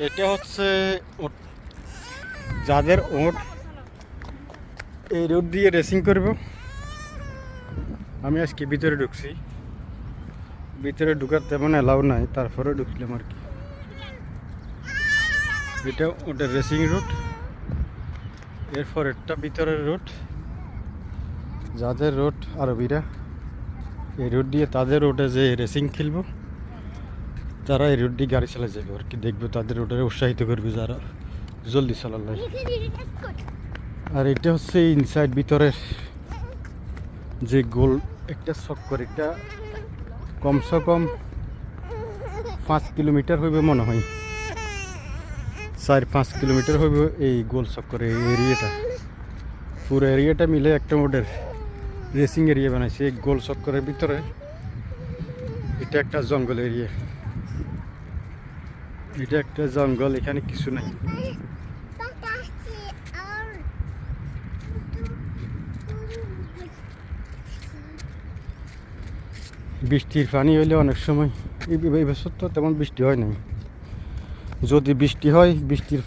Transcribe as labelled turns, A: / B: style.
A: এটা হচ্ছে যাদের ওট এই রোড দিয়ে রেসিং করব। আমি আজকে ভিতরে ঢুকছি, ভিতরে ঢুকার তেমন অ্যালাউ নাই, তারপরে ঢুকলাম আর কি। এটা ওটা রেসিং রুট, এরপর একটা ভিতরের রুট। যাদের রুট আরবিরা এই রুট দিয়ে তাদের রোডে যে রেসিং খেলবো, তারা এই রুট দিয়ে গাড়ি চালা যাবে আর কি। দেখবে তাদের রোডে উৎসাহিত করবে যারা জলদি চালালে। আর এটা হচ্ছে ইনসাইড ভিতরের যে গোল একটা চক্কর, এটা কমসে কম 5 কিলোমিটার হইবে মনে হয়, 4-5 কিলোমিটার হইবে এই গোল চক্করের এই এরিয়াটা। পুরো এরিয়াটা মিলে একটা মোডের রেসিং এরিয়া বানাইছে এই গোল চক্করের ভিতরে। এটা একটা জঙ্গল এরিয়া, এটা একটা জঙ্গল, এখানে কিছু নাই। বৃষ্টির পানি হইলে অনেক সময়, এই বছর তো তেমন বৃষ্টি হয় নাই। যদি বৃষ্টি হয়, বৃষ্টির